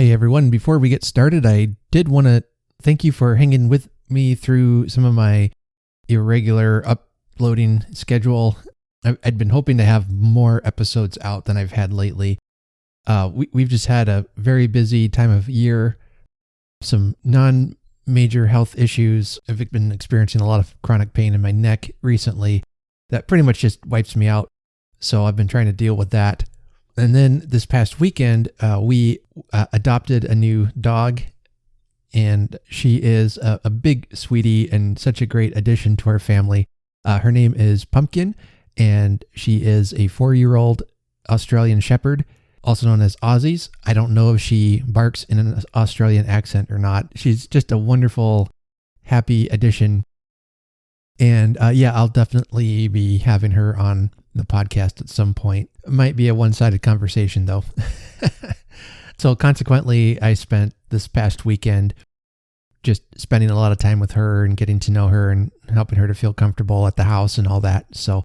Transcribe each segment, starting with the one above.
Hey everyone, before we get started, I did want to thank you for hanging with me through some of my irregular uploading schedule. I'd been hoping to have more episodes out than I've had lately. We've just had a very busy time of year, some non-major health issues. I've been experiencing a lot of chronic pain in my neck recently that pretty much just wipes me out. So I've been trying to deal with that. And then this past weekend, we adopted a new dog, and she is a big sweetie and such a great addition to our family. Her name is Pumpkin, and she is a 4-year-old Australian Shepherd, also known as Aussies. I don't know if she barks in an Australian accent or not. She's just a wonderful, happy addition. And I'll definitely be having her on the podcast at some point. It might be a one-sided conversation though. So consequently, I spent this past weekend just spending a lot of time with her and getting to know her and helping her to feel comfortable at the house and all that. So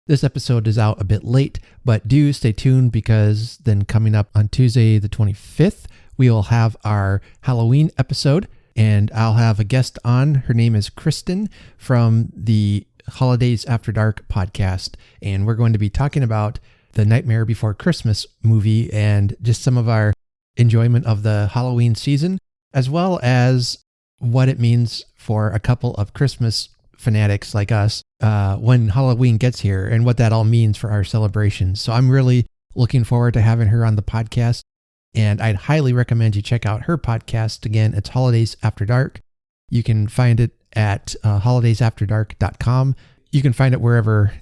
this episode is out a bit late, but do stay tuned because then coming up on Tuesday the 25th, we will have our Halloween episode and I'll have a guest on. Her name is Kristen from the Holidays After Dark podcast, and we're going to be talking about the Nightmare Before Christmas movie and just some of our enjoyment of the Halloween season, as well as what it means for a couple of Christmas fanatics like us when Halloween gets here and what that all means for our celebrations. So I'm really looking forward to having her on the podcast, and I'd highly recommend you check out her podcast. Again, it's Holidays After Dark. You can find it at holidaysafterdark.com. You can find it wherever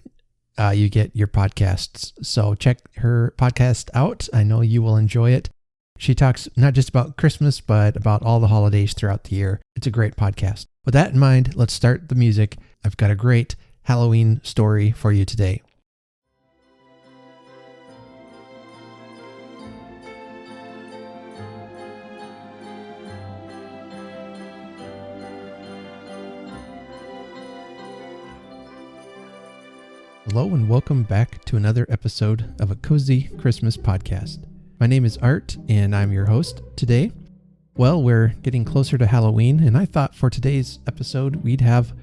you get your podcasts. So check her podcast out. I know you will enjoy it. She talks not just about Christmas, but about all the holidays throughout the year. It's a great podcast. With that in mind, let's start the music. I've got a great Halloween story for you today. Hello and welcome back to another episode of A Cozy Christmas Podcast. My name is Art and I'm your host today. Well, we're getting closer to Halloween, and I thought for today's episode we'd have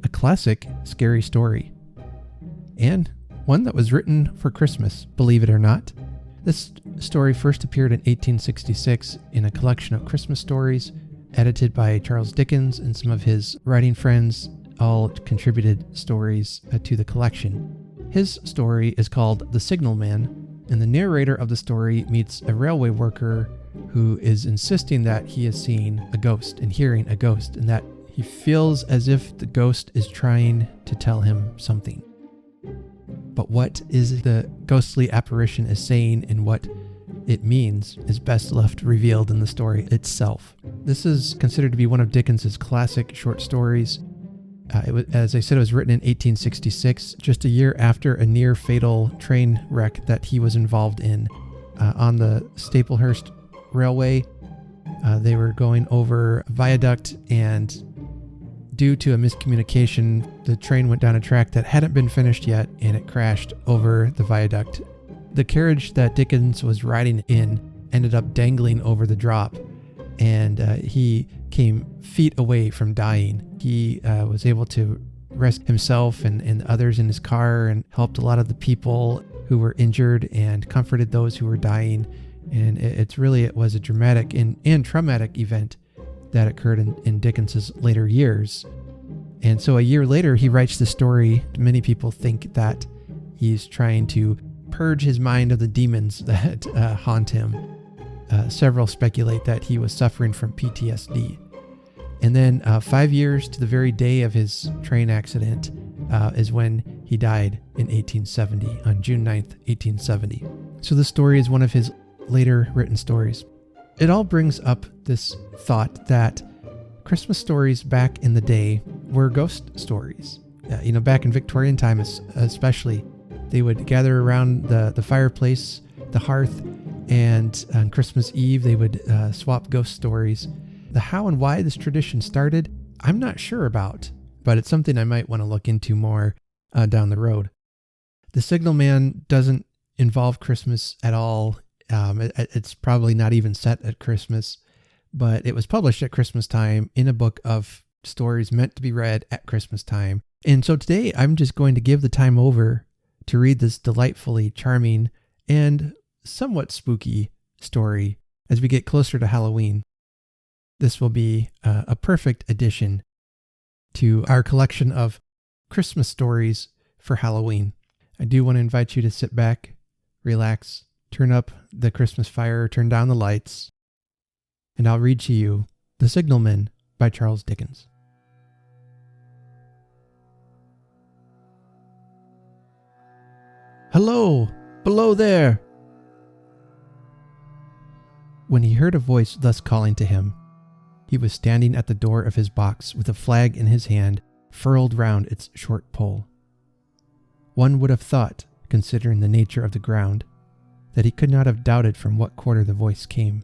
a classic scary story. And one that was written for Christmas, believe it or not. This story first appeared in 1866 in a collection of Christmas stories edited by Charles Dickens, and some of his writing friends all contributed stories to the collection. His story is called The Signalman, and the narrator of the story meets a railway worker who is insisting that he has seen a ghost and hearing a ghost, and that he feels as if the ghost is trying to tell him something. But what is the ghostly apparition is saying and what it means is best left revealed in the story itself. This is considered to be one of Dickens's classic short stories. As I said, it was written in 1866, just a year after a near-fatal train wreck that he was involved in on the Staplehurst Railway. They were going over a viaduct, and due to a miscommunication, the train went down a track that hadn't been finished yet, and it crashed over the viaduct. The carriage that Dickens was riding in ended up dangling over the drop, and he came feet away from dying. He was able to rescue himself and others in his car and helped a lot of the people who were injured and comforted those who were dying. And it was a dramatic and traumatic event that occurred in Dickens's later years. And so a year later, he writes the story. Many people think that he's trying to purge his mind of the demons that haunt him. Several speculate that he was suffering from PTSD. And then 5 years to the very day of his train accident is when he died in 1870, on June 9th, 1870. So this story is one of his later written stories. It all brings up this thought that Christmas stories back in the day were ghost stories. Back in Victorian times especially, they would gather around the fireplace, the hearth, and on Christmas Eve they would swap ghost stories. The how and why this tradition started, I'm not sure about, but it's something I might want to look into more down the road. The Signalman doesn't involve Christmas at all. It's probably not even set at Christmas, but it was published at Christmas time in a book of stories meant to be read at Christmas time. And so today I'm just going to give the time over to read this delightfully charming and somewhat spooky story as we get closer to Halloween. This will be a perfect addition to our collection of Christmas stories for Halloween. I do want to invite you to sit back, relax, turn up the Christmas fire, turn down the lights, and I'll read to you The Signalman by Charles Dickens. "Hello, below there!" When he heard a voice thus calling to him, he was standing at the door of his box with a flag in his hand furled round its short pole. One would have thought, considering the nature of the ground, that he could not have doubted from what quarter the voice came.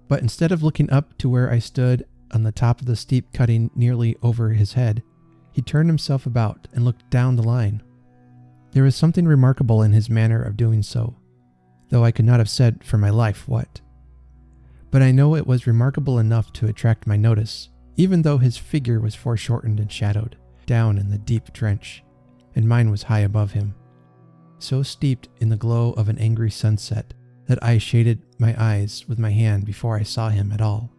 But instead of looking up to where I stood on the top of the steep cutting nearly over his head, he turned himself about and looked down the line. There was something remarkable in his manner of doing so, though I could not have said for my life what. But I know it was remarkable enough to attract my notice, even though his figure was foreshortened and shadowed, down in the deep trench, and mine was high above him, so steeped in the glow of an angry sunset that I shaded my eyes with my hand before I saw him at all.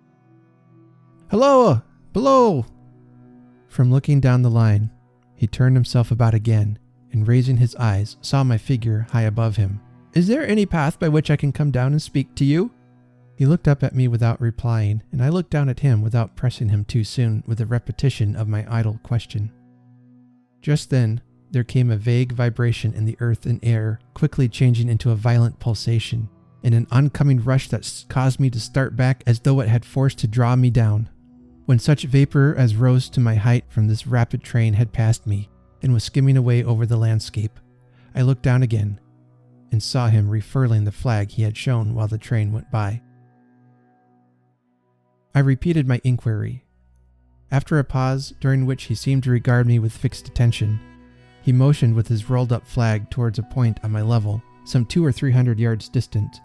"Hello, below!" From looking down the line, he turned himself about again, and raising his eyes, saw my figure high above him. "Is there any path by which I can come down and speak to you?" He looked up at me without replying, and I looked down at him without pressing him too soon with a repetition of my idle question. Just then, there came a vague vibration in the earth and air, quickly changing into a violent pulsation, and an oncoming rush that caused me to start back as though it had force to draw me down. When such vapor as rose to my height from this rapid train had passed me, and was skimming away over the landscape, I looked down again, and saw him refurling the flag he had shown while the train went by. I repeated my inquiry. After a pause, during which he seemed to regard me with fixed attention, he motioned with his rolled-up flag towards a point on my level, some 200 or 300 yards distant.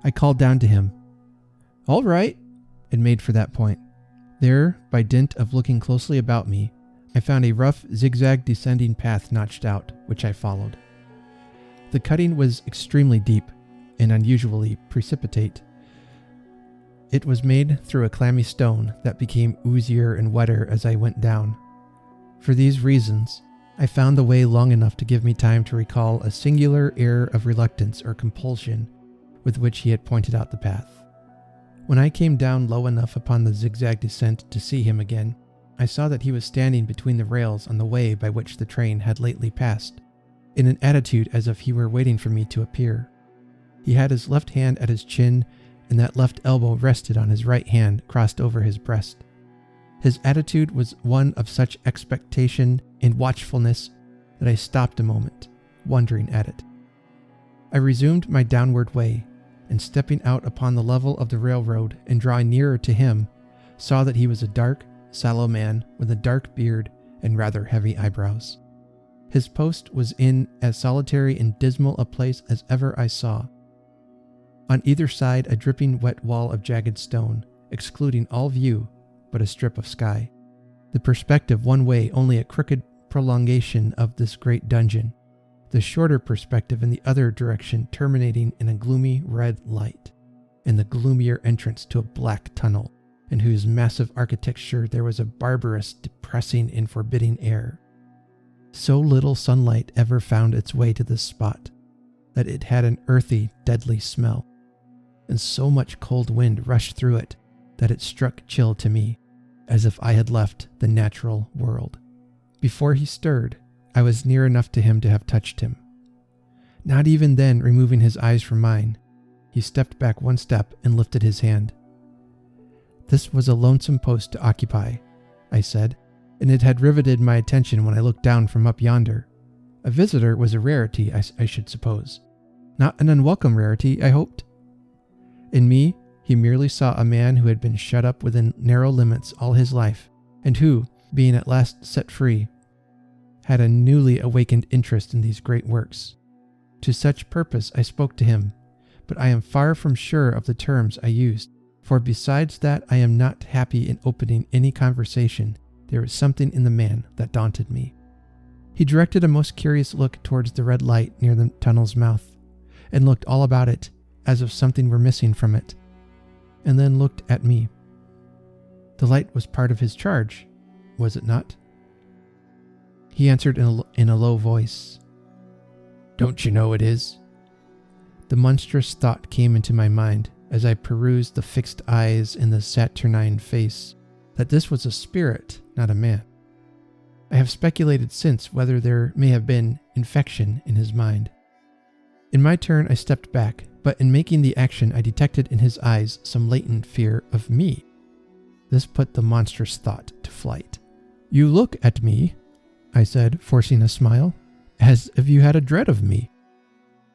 I called down to him, "All right," and made for that point. There, by dint of looking closely about me, I found a rough, zigzag descending path notched out, which I followed. The cutting was extremely deep and unusually precipitate. It was made through a clammy stone that became oozier and wetter as I went down. For these reasons, I found the way long enough to give me time to recall a singular air of reluctance or compulsion with which he had pointed out the path. When I came down low enough upon the zigzag descent to see him again, I saw that he was standing between the rails on the way by which the train had lately passed, in an attitude as if he were waiting for me to appear. He had his left hand at his chin, and that left elbow rested on his right hand crossed over his breast. His attitude was one of such expectation and watchfulness that I stopped a moment, wondering at it. I resumed my downward way, and stepping out upon the level of the railroad and drawing nearer to him, saw that he was a dark, sallow man with a dark beard and rather heavy eyebrows. His post was in as solitary and dismal a place as ever I saw. On either side a dripping wet wall of jagged stone, excluding all view but a strip of sky. The perspective one way only a crooked prolongation of this great dungeon, the shorter perspective in the other direction terminating in a gloomy red light, and the gloomier entrance to a black tunnel, in whose massive architecture there was a barbarous, depressing, and forbidding air. So little sunlight ever found its way to this spot, that it had an earthy, deadly smell, and so much cold wind rushed through it that it struck chill to me, as if I had left the natural world. Before he stirred, I was near enough to him to have touched him. Not even then removing his eyes from mine, he stepped back one step and lifted his hand. "This was a lonesome post to occupy," I said, "and it had riveted my attention when I looked down from up yonder. A visitor was a rarity, I should suppose. Not an unwelcome rarity, I hoped." In me, he merely saw a man who had been shut up within narrow limits all his life, and who, being at last set free, had a newly awakened interest in these great works. To such purpose I spoke to him, but I am far from sure of the terms I used, for besides that I am not happy in opening any conversation, there was something in the man that daunted me. He directed a most curious look towards the red light near the tunnel's mouth, and looked all about it, as if something were missing from it, and then looked at me. The light was part of his charge, was it not? He answered in a low voice, "Don't you know it is?" The monstrous thought came into my mind as I perused the fixed eyes and the saturnine face, that this was a spirit, not a man. I have speculated since whether there may have been infection in his mind. In my turn, I stepped back, but in making the action, I detected in his eyes some latent fear of me. This put the monstrous thought to flight. "You look at me," I said, forcing a smile, "as if you had a dread of me."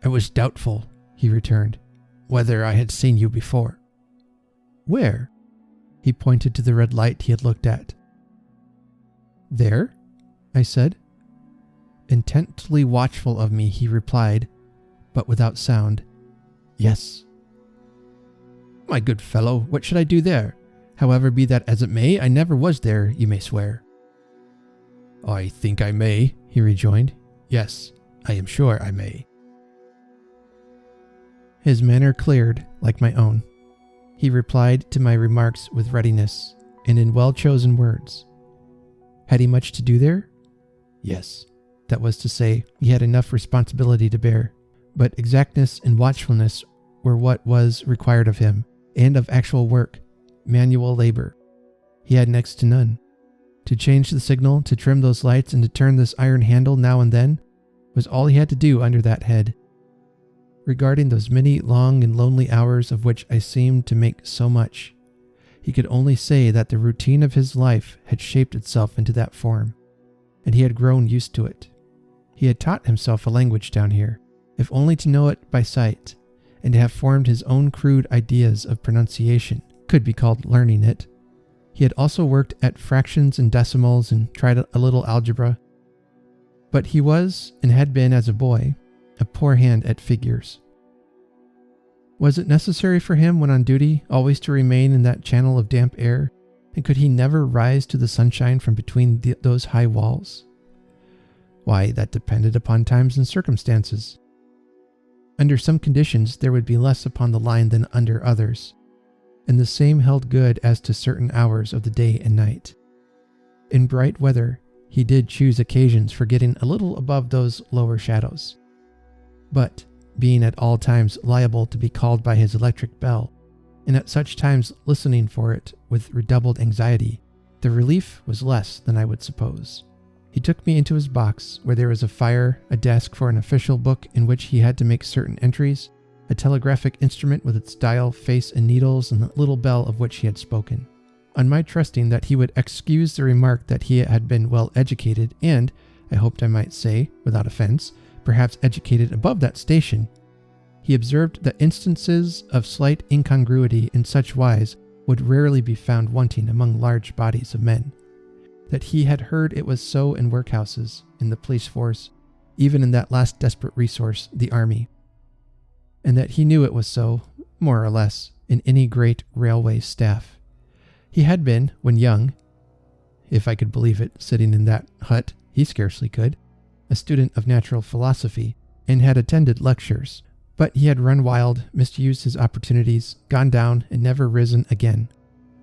"I was doubtful," he returned, "whether I had seen you before." "Where?" He pointed to the red light he had looked at. "There?" I said. Intently watchful of me, he replied, but without sound, "Yes." "My good fellow, what should I do there? However, be that as it may, I never was there, you may swear." "I think I may," he rejoined. "Yes, I am sure I may." His manner cleared like my own. He replied to my remarks with readiness and in well-chosen words. Had he much to do there? Yes. That was to say, he had enough responsibility to bear, but exactness and watchfulness were what was required of him, and of actual work, manual labor, he had next to none. To change the signal, to trim those lights, and to turn this iron handle now and then was all he had to do under that head. Regarding those many long and lonely hours of which I seemed to make so much, he could only say that the routine of his life had shaped itself into that form, and he had grown used to it. He had taught himself a language down here, if only to know it by sight, and to have formed his own crude ideas of pronunciation could be called learning it. He had also worked at fractions and decimals and tried a little algebra. But he was, and had been as a boy, a poor hand at figures. Was it necessary for him, when on duty, always to remain in that channel of damp air, and could he never rise to the sunshine from between those high walls? Why, that depended upon times and circumstances. Under some conditions there would be less upon the line than under others, and the same held good as to certain hours of the day and night. In bright weather, he did choose occasions for getting a little above those lower shadows. But, being at all times liable to be called by his electric bell, and at such times listening for it with redoubled anxiety, the relief was less than I would suppose. He took me into his box, where there was a fire, a desk for an official book in which he had to make certain entries, a telegraphic instrument with its dial, face, and needles, and the little bell of which he had spoken. On my trusting that he would excuse the remark that he had been well educated, and, I hoped I might say, without offense, perhaps educated above that station, he observed that instances of slight incongruity in such wise would rarely be found wanting among large bodies of men, that he had heard it was so in workhouses, in the police force, even in that last desperate resource, the army, and that he knew it was so, more or less, in any great railway staff. He had been, when young, if I could believe it, sitting in that hut, he scarcely could, a student of natural philosophy, and had attended lectures, but he had run wild, misused his opportunities, gone down, and never risen again.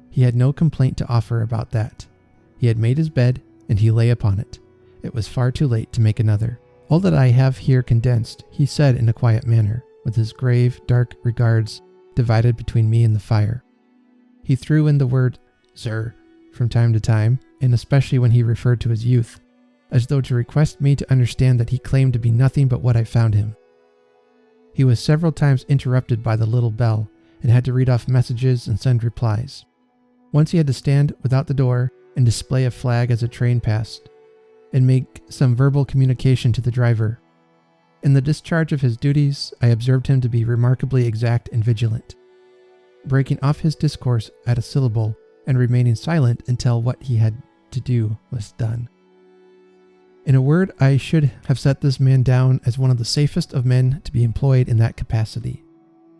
He had no complaint to offer about that. He had made his bed, and he lay upon it. It was far too late to make another. All that I have here condensed, he said in a quiet manner, with his grave, dark regards divided between me and the fire. He threw in the word "sir" from time to time, and especially when he referred to his youth, as though to request me to understand that he claimed to be nothing but what I found him. He was several times interrupted by the little bell, and had to read off messages and send replies. Once he had to stand without the door and display a flag as a train passed, and make some verbal communication to the driver. In the discharge of his duties, I observed him to be remarkably exact and vigilant, breaking off his discourse at a syllable and remaining silent until what he had to do was done. In a word, I should have set this man down as one of the safest of men to be employed in that capacity.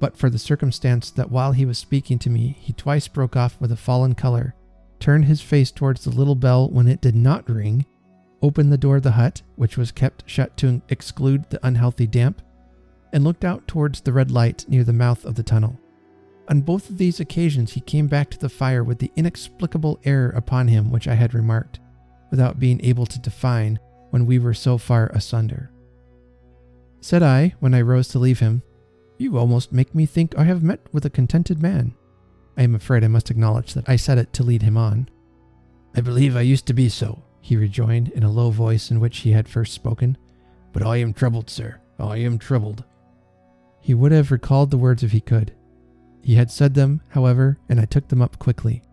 but for the circumstance that while he was speaking to me, he twice broke off with a fallen color, turned his face towards the little bell when it did not ring, opened the door of the hut, which was kept shut to exclude the unhealthy damp, and looked out towards the red light near the mouth of the tunnel. On both of these occasions he came back to the fire with the inexplicable air upon him which I had remarked, without being able to define when we were so far asunder. Said I, when I rose to leave him, "You almost make me think I have met with a contented man." I am afraid I must acknowledge that I said it to lead him on. "I believe I used to be so," he rejoined in a low voice in which he had first spoken. "But I am troubled, sir. I am troubled." He would have recalled the words if he could. He had said them, however, and I took them up quickly.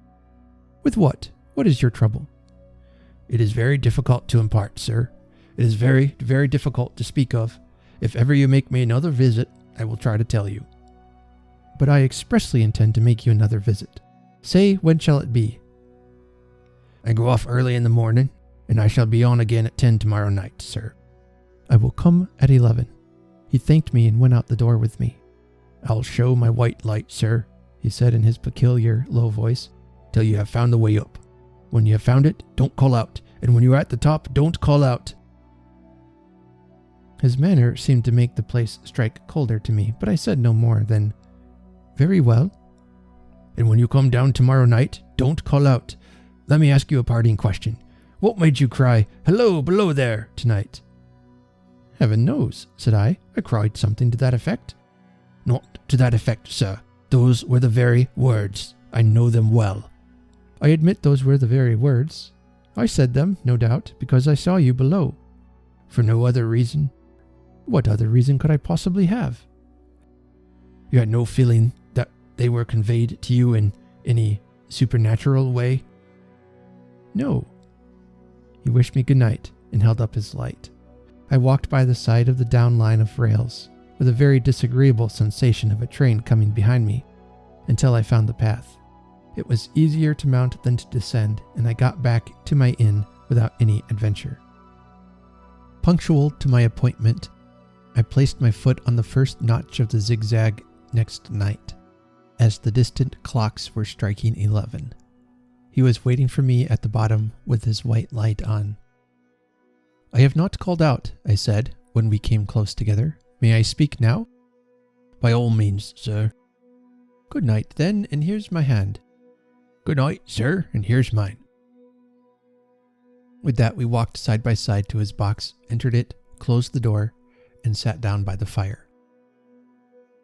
"With what? What is your trouble?" "It is very difficult to impart, sir. It is very, very difficult to speak of. If ever you make me another visit, I will try to tell you." "But I expressly intend to make you another visit. Say, when shall it be?" "I go off early in the morning, and I shall be on again at 10 tomorrow night, sir." "I will come at 11. He thanked me and went out the door with me. "I'll show my white light, sir," he said in his peculiar low voice, "till you have found the way up. When you have found it, don't call out, and when you are at the top, don't call out." His manner seemed to make the place strike colder to me, but I said no more than, "Very well." "And when you come down tomorrow night, don't call out. Let me ask you a parting question. What made you cry, 'Hello, below there,' tonight?" "Heaven knows," said I. "I cried something to that effect." "Not to that effect, sir. Those were the very words. I know them well." "I admit those were the very words. I said them, no doubt, because I saw you below." "For no other reason?" "What other reason could I possibly have?" "You had no feeling that they were conveyed to you in any supernatural way?" "No." He wished me good night and held up his light. I walked by the side of the down line of rails, with a very disagreeable sensation of a train coming behind me, until I found the path. It was easier to mount than to descend, and I got back to my inn without any adventure. Punctual to my appointment, I placed my foot on the first notch of the zigzag next night, as the distant clocks were striking 11. He was waiting for me at the bottom with his white light on. "I have not called out," I said, when we came close together. "May I speak now?" "By all means, sir." "Good night, then, and here's my hand." "Good night, sir, and here's mine." With that we walked side by side to his box, entered it, closed the door, and sat down by the fire.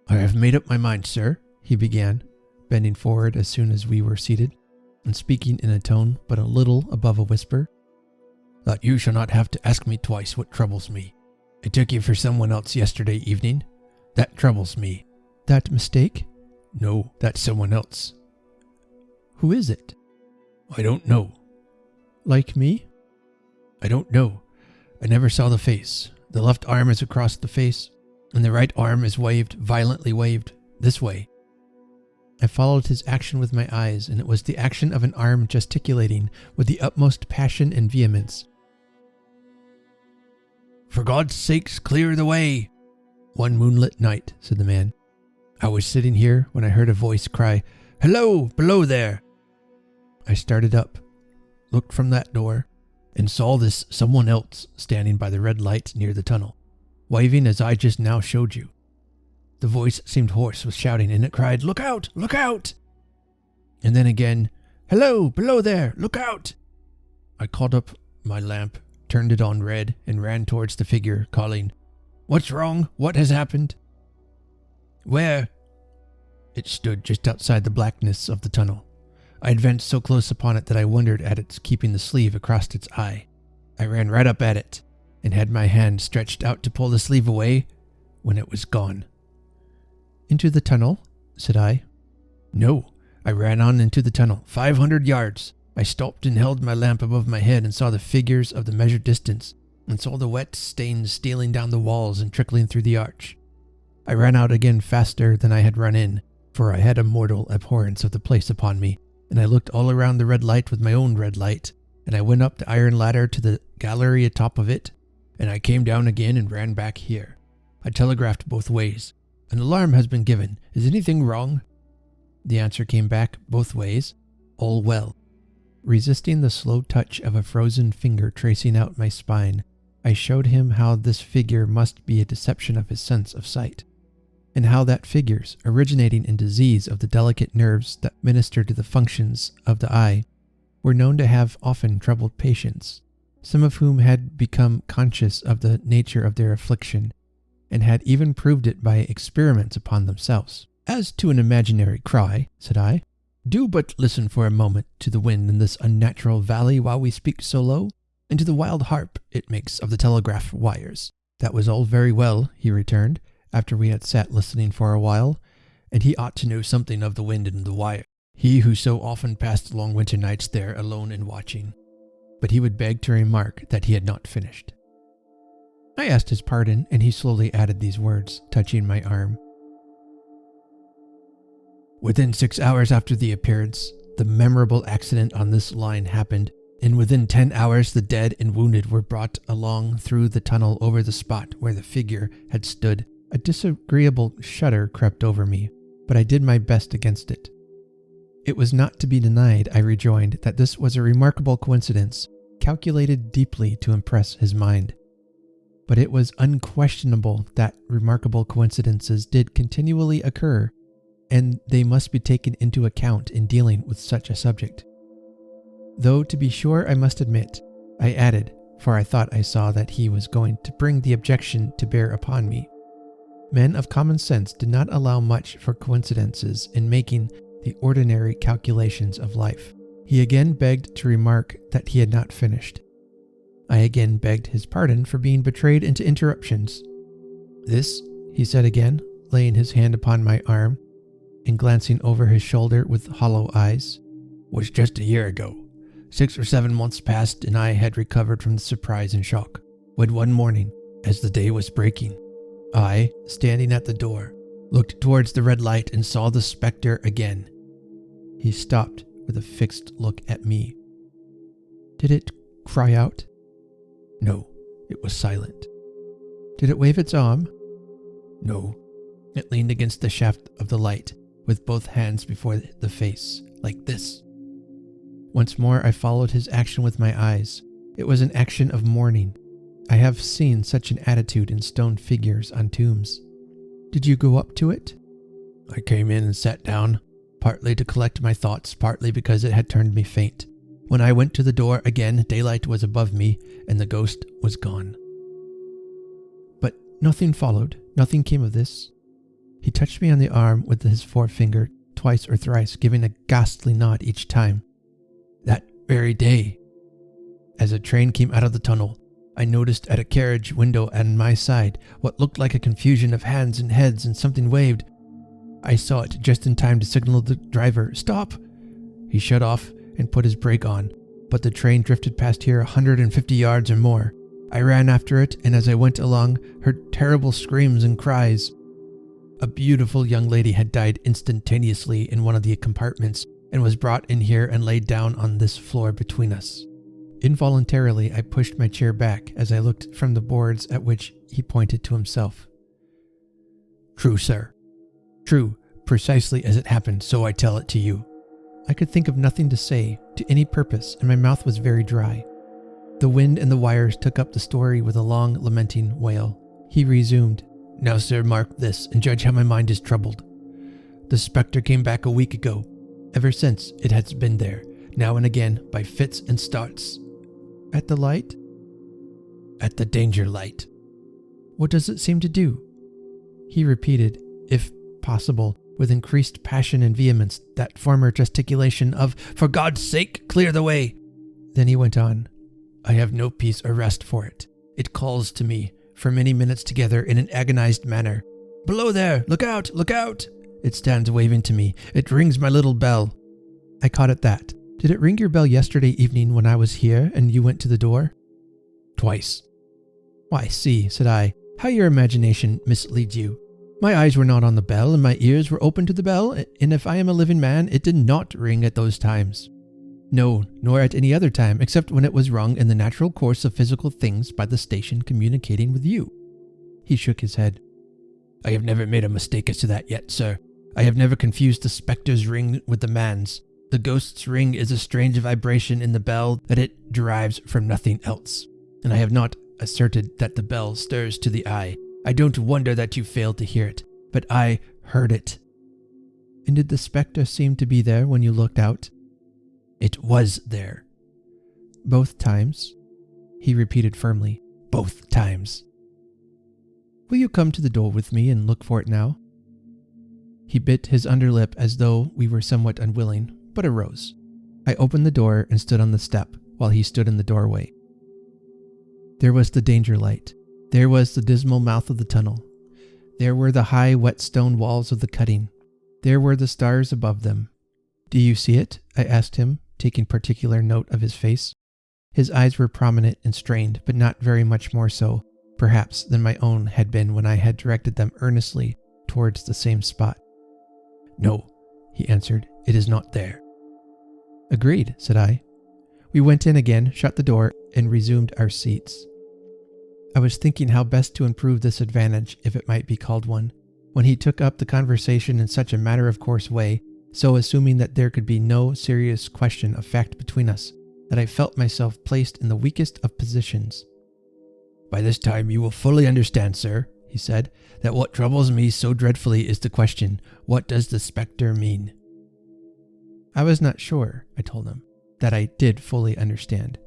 "I have made up my mind, sir," he began, bending forward as soon as we were seated, and speaking in a tone but a little above a whisper, "that you shall not have to ask me twice what troubles me. I took you for someone else yesterday evening. That troubles me." "That mistake?" "No, that's someone else." "Who is it?" "I don't know." "Like me?" "I don't know. I never saw the face. The left arm is across the face, and the right arm is waved, violently waved, this way." I followed his action with my eyes, and it was the action of an arm gesticulating with the utmost passion and vehemence. "For God's sakes, clear the way!" "One moonlit night," said the man, "I was sitting here when I heard a voice cry, 'Hello, below there!' I started up, looked from that door, and saw this someone else standing by the red light near the tunnel, waving as I just now showed you. The voice seemed hoarse with shouting, and it cried, 'Look out! Look out!' And then again, 'Hello, below there! Look out!' I called up my lamp, turned it on red, and ran towards the figure, calling, 'What's wrong? What has happened?' 'Where?' It stood just outside the blackness of the tunnel. I advanced so close upon it that I wondered at its keeping the sleeve across its eye. I ran right up at it, and had my hand stretched out to pull the sleeve away, when it was gone." "Into the tunnel?" said I. "No, I ran on into the tunnel, 500 yards. I stopped and held my lamp above my head and saw the figures of the measured distance, and saw the wet stains stealing down the walls and trickling through the arch. I ran out again faster than I had run in, for I had a mortal abhorrence of the place upon me, and I looked all around the red light with my own red light, and I went up the iron ladder to the gallery atop of it, and I came down again and ran back here. I telegraphed both ways. An alarm has been given. Is anything wrong? The answer came back both ways. All well. Resisting the slow touch of a frozen finger tracing out my spine, I showed him how this figure must be a deception of his sense of sight, and how that figures, originating in disease of the delicate nerves that minister to the functions of the eye, were known to have often troubled patients, some of whom had become conscious of the nature of their affliction, and had even proved it by experiments upon themselves. As to an imaginary cry, said I, do but listen for a moment to the wind in this unnatural valley while we speak so low, and to the wild harp it makes of the telegraph wires. That was all very well, he returned, after we had sat listening for a while, and he ought to know something of the wind and the wire, he who so often passed long winter nights there alone and watching. But he would beg to remark that he had not finished. I asked his pardon, and he slowly added these words, touching my arm. Within 6 hours after the appearance, the memorable accident on this line happened, and within 10 hours the dead and wounded were brought along through the tunnel over the spot where the figure had stood. A disagreeable shudder crept over me, but I did my best against it. It was not to be denied, I rejoined, that this was a remarkable coincidence, calculated deeply to impress his mind. But it was unquestionable that remarkable coincidences did continually occur, and they must be taken into account in dealing with such a subject. Though, to be sure, I must admit, I added, for I thought I saw that he was going to bring the objection to bear upon me. Men of common sense did not allow much for coincidences in making the ordinary calculations of life. He again begged to remark that he had not finished. I again begged his pardon for being betrayed into interruptions. This, he said again, laying his hand upon my arm and glancing over his shoulder with hollow eyes, was just a year ago. 6 or 7 months passed, and I had recovered from the surprise and shock, when one morning, as the day was breaking, I, standing at the door, looked towards the red light and saw the spectre again. He stopped with a fixed look at me. Did it cry out? No, it was silent. Did it wave its arm? No, it leaned against the shaft of the light, with both hands before the face, like this. Once more I followed his action with my eyes. It was an action of mourning. I have seen such an attitude in stone figures on tombs. Did you go up to it? I came in and sat down, partly to collect my thoughts, partly because it had turned me faint. When I went to the door again, daylight was above me, and the ghost was gone. But nothing followed. Nothing came of this. He touched me on the arm with his forefinger, twice or thrice, giving a ghastly nod each time. That very day, as a train came out of the tunnel, I noticed at a carriage window on my side what looked like a confusion of hands and heads, and something waved. I saw it just in time to signal the driver, "Stop!" He shut off and put his brake on, but the train drifted past here 150 yards or more. I ran after it, and as I went along, heard terrible screams and cries. A beautiful young lady had died instantaneously in one of the compartments, and was brought in here and laid down on this floor between us. Involuntarily, I pushed my chair back as I looked from the boards at which he pointed to himself. True, sir. True, precisely as it happened, so I tell it to you. I could think of nothing to say, to any purpose, and my mouth was very dry. The wind and the wires took up the story with a long, lamenting wail. He resumed, Now, sir, mark this, and judge how my mind is troubled. The spectre came back a week ago. Ever since, it has been there, now and again, by fits and starts. At the light? At the danger light. What does it seem to do? He repeated, if possible, with increased passion and vehemence, that former gesticulation of, For God's sake, clear the way! Then he went on, I have no peace or rest for it. It calls to me, for many minutes together, in an agonized manner. Below there! Look out! Look out! It stands waving to me. It rings my little bell. I caught at that. Did it ring your bell yesterday evening when I was here and you went to the door? Twice. Why, see, said I, how your imagination misleads you. My eyes were not on the bell, and my ears were open to the bell, and if I am a living man, it did not ring at those times. No, nor at any other time, except when it was rung in the natural course of physical things by the station communicating with you. He shook his head. I have never made a mistake as to that yet, sir. I have never confused the spectre's ring with the man's. The ghost's ring is a strange vibration in the bell that it derives from nothing else. And I have not asserted that the bell stirs to the eye. I don't wonder that you failed to hear it, but I heard it. And did the spectre seem to be there when you looked out? It was there. Both times? He repeated firmly. Both times. Will you come to the door with me and look for it now? He bit his underlip as though we were somewhat unwilling, but arose. I opened the door and stood on the step while he stood in the doorway. There was the danger light. There was the dismal mouth of the tunnel. There were the high, wet stone walls of the cutting. There were the stars above them. Do you see it? I asked him, taking particular note of his face. His eyes were prominent and strained, but not very much more so, perhaps, than my own had been when I had directed them earnestly towards the same spot. No, he answered, it is not there. Agreed, said I. We went in again, shut the door, and resumed our seats. I was thinking how best to improve this advantage, if it might be called one, when he took up the conversation in such a matter-of-course way, so assuming that there could be no serious question of fact between us, that I felt myself placed in the weakest of positions. By this time you will fully understand, sir, he said, that what troubles me so dreadfully is the question, what does the spectre mean? I was not sure, I told him, that I did fully understand.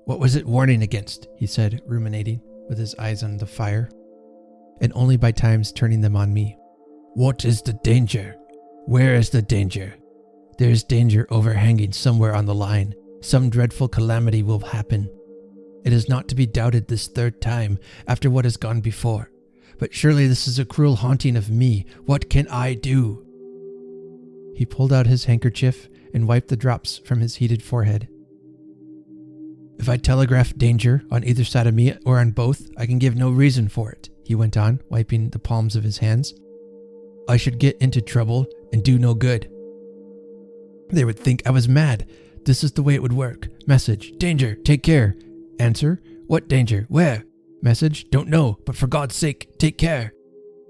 What was it warning against? He said, ruminating, with his eyes on the fire, and only by times turning them on me. What is the danger? Where is the danger? There is danger overhanging somewhere on the line. Some dreadful calamity will happen. It is not to be doubted this third time, after what has gone before. But surely this is a cruel haunting of me. What can I do? He pulled out his handkerchief and wiped the drops from his heated forehead. If I telegraph danger on either side of me or on both, I can give no reason for it, he went on, wiping the palms of his hands. I should get into trouble and do no good. They would think I was mad. This is the way it would work. Message, danger, take care. Answer, what danger, where? Message, don't know, but for God's sake, take care.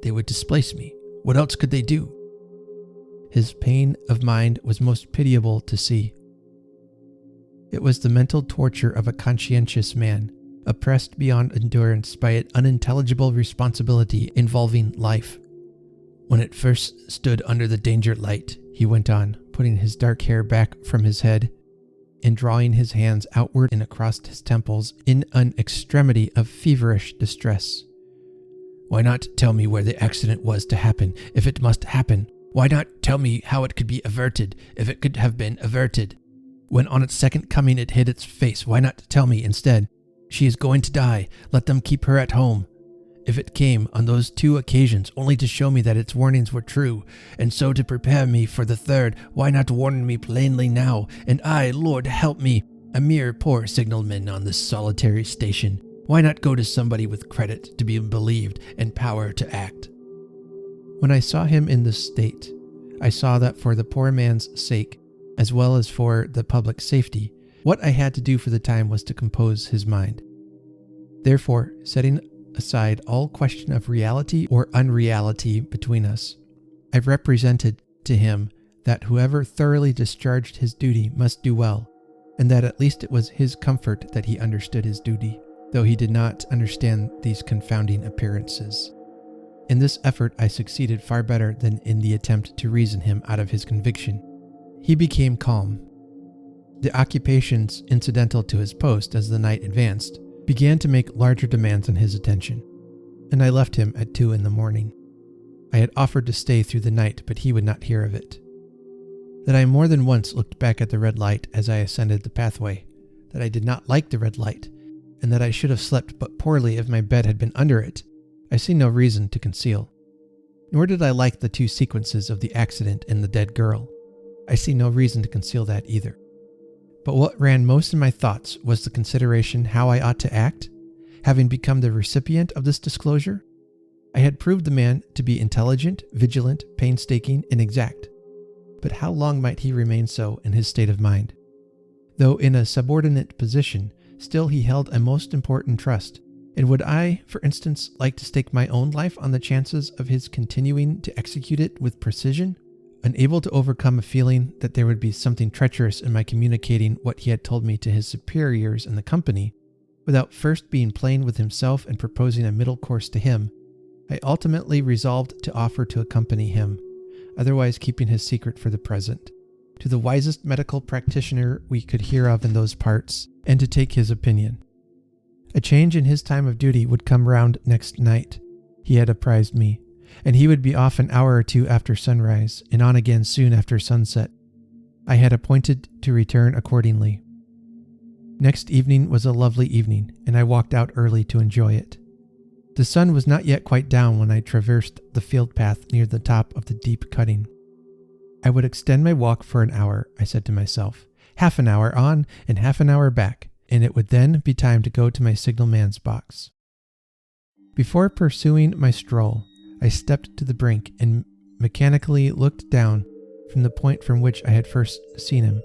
They would displace me. What else could they do? His pain of mind was most pitiable to see. It was the mental torture of a conscientious man, oppressed beyond endurance by an unintelligible responsibility involving life. When it first stood under the danger light, he went on, putting his dark hair back from his head and drawing his hands outward and across his temples in an extremity of feverish distress. Why not tell me where the accident was to happen, if it must happen? Why not tell me how it could be averted, if it could have been averted? When on its second coming it hid its face, why not tell me instead, she is going to die, let them keep her at home? If it came on those 2 occasions only to show me that its warnings were true, and so to prepare me for the third, why not warn me plainly now? And I, Lord help me, a mere poor signalman on this solitary station, why not go to somebody with credit to be believed and power to act? When I saw him in this state, I saw that for the poor man's sake, as well as for the public safety, what I had to do for the time was to compose his mind. Therefore, setting aside all question of reality or unreality between us, I represented to him that whoever thoroughly discharged his duty must do well, and that at least it was his comfort that he understood his duty, though he did not understand these confounding appearances. In this effort I succeeded far better than in the attempt to reason him out of his conviction. He became calm. The occupations incidental to his post as the night advanced began to make larger demands on his attention, and I left him at 2 a.m. I had offered to stay through the night, but he would not hear of it. That I more than once looked back at the red light as I ascended the pathway, that I did not like the red light, and that I should have slept but poorly if my bed had been under it, I see no reason to conceal. Nor did I like the 2 sequences of the accident and the dead girl. I see no reason to conceal that either. But what ran most in my thoughts was the consideration how I ought to act, having become the recipient of this disclosure. I had proved the man to be intelligent, vigilant, painstaking, and exact. But how long might he remain so in his state of mind? Though in a subordinate position, still he held a most important trust, And would I, for instance, like to stake my own life on the chances of his continuing to execute it with precision? Unable to overcome a feeling that there would be something treacherous in my communicating what he had told me to his superiors in the company, without first being plain with himself and proposing a middle course to him, I ultimately resolved to offer to accompany him, otherwise keeping his secret for the present, to the wisest medical practitioner we could hear of in those parts, and to take his opinion. A change in his time of duty would come round next night, he had apprised me, and he would be off an hour or two after sunrise, and on again soon after sunset. I had appointed to return accordingly. Next evening was a lovely evening, and I walked out early to enjoy it. The sun was not yet quite down when I traversed the field path near the top of the deep cutting. I would extend my walk for an hour, I said to myself, half an hour on and half an hour back, and it would then be time to go to my signalman's box. Before pursuing my stroll, I stepped to the brink and mechanically looked down from the point from which I had first seen him.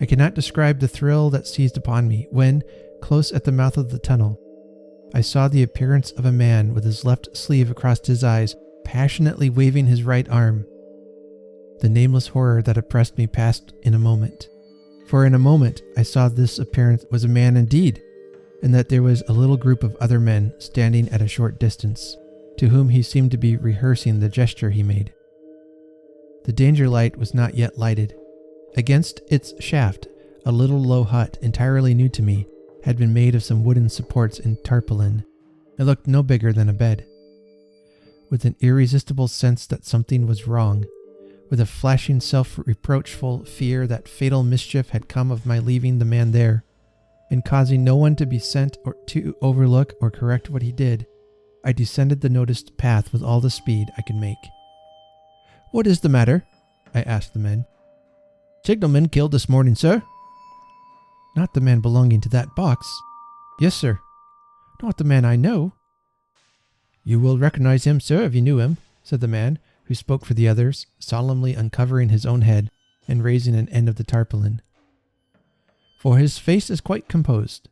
I cannot describe the thrill that seized upon me when, close at the mouth of the tunnel, I saw the appearance of a man with his left sleeve across his eyes, passionately waving his right arm. The nameless horror that oppressed me passed in a moment. For in a moment I saw this appearance was a man indeed, and that there was a little group of other men standing at a short distance, to whom he seemed to be rehearsing the gesture he made. The danger light was not yet lighted. Against its shaft, a little low hut, entirely new to me, had been made of some wooden supports and tarpaulin. It looked no bigger than a bed. With an irresistible sense that something was wrong, with a flashing self-reproachful fear that fatal mischief had come of my leaving the man there, and causing no one to be sent or to overlook or correct what he did, I descended the noticed path with all the speed I could make. "What is the matter?" I asked the men. "Signalman killed this morning, sir." "Not the man belonging to that box?" "Yes, sir." "Not the man I know?" "You will recognize him, sir, if you knew him," said the man, who spoke for the others, solemnly uncovering his own head and raising an end of the tarpaulin. "For his face is quite composed."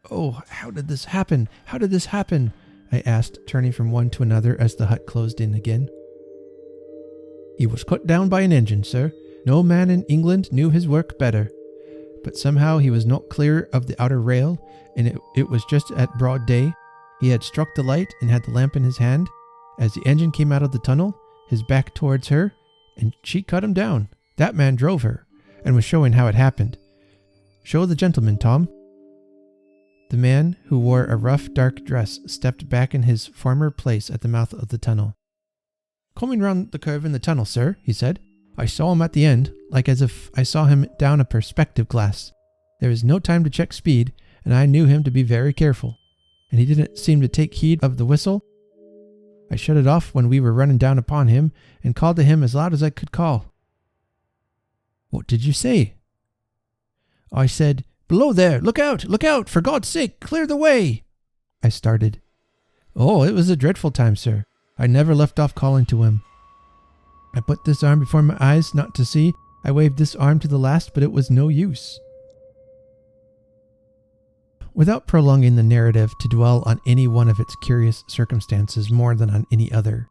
"Oh, how did this happen? How did this happen?" I asked, turning from one to another as the hut closed in again. "He was cut down by an engine, sir. No man in England knew his work better. But somehow he was not clear of the outer rail, and it was just at broad day. He had struck the light and had the lamp in his hand, as the engine came out of the tunnel, his back towards her, and she cut him down. That man drove her, and was showing how it happened. Show the gentleman, Tom." The man, who wore a rough dark dress, stepped back in his former place at the mouth of the tunnel. "Coming round the curve in the tunnel, sir," he said. "I saw him at the end, like as if I saw him down a perspective glass. There was no time to check speed, and I knew him to be very careful, and he didn't seem to take heed of the whistle. I shut it off when we were running down upon him, and called to him as loud as I could call." "What did you say?" "I said, 'Below there! Look out! For God's sake, clear the way!'" I started. "Oh, it was a dreadful time, sir. I never left off calling to him. I put this arm before my eyes not to see. I waved this arm to the last, but it was no use." Without prolonging the narrative to dwell on any one of its curious circumstances more than on any other,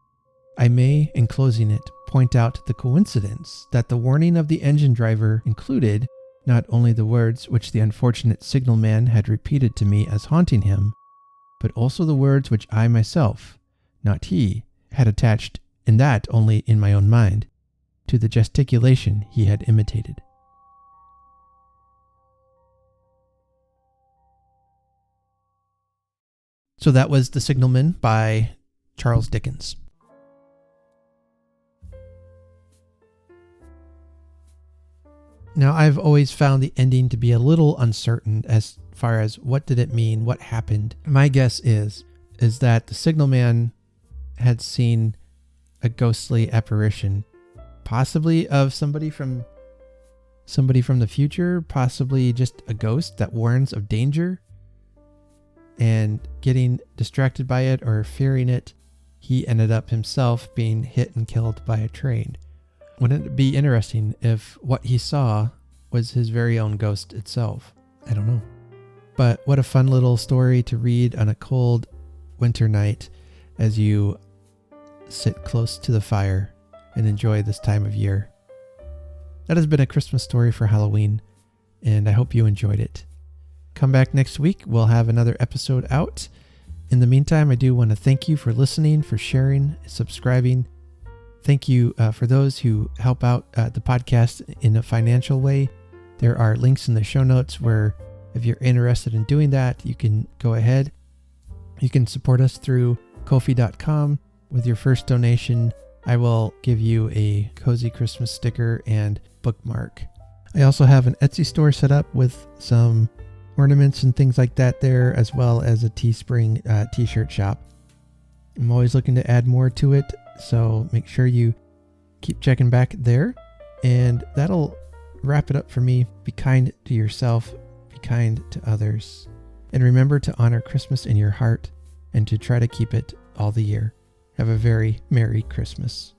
I may, in closing it, point out the coincidence that the warning of the engine driver included not only the words which the unfortunate signalman had repeated to me as haunting him, but also the words which I myself, not he, had attached, and that only in my own mind, to the gesticulation he had imitated. So that was The Signalman by Charles Dickens. Now, I've always found the ending to be a little uncertain as far as what did it mean, what happened. My guess is that the signalman had seen a ghostly apparition, possibly of somebody from the future, possibly just a ghost that warns of danger, and getting distracted by it or fearing it, he ended up himself being hit and killed by a train. Wouldn't it be interesting if what he saw was his very own ghost itself? I don't know. But what a fun little story to read on a cold winter night as you sit close to the fire and enjoy this time of year. That has been a Christmas story for Halloween, and I hope you enjoyed it. Come back next week. We'll have another episode out. In the meantime, I do want to thank you for listening, for sharing, subscribing. Thank you for those who help out the podcast in a financial way. There are links in the show notes where if you're interested in doing that, you can go ahead. You can support us through Ko-fi.com. With your first donation, I will give you a cozy Christmas sticker and bookmark. I also have an Etsy store set up with some ornaments and things like that there, as well as a Teespring t-shirt shop. I'm always looking to add more to it, so make sure you keep checking back there. And that'll wrap it up for me. Be kind to yourself, be kind to others, and remember to honor Christmas in your heart and to try to keep it all the year. Have a very Merry Christmas.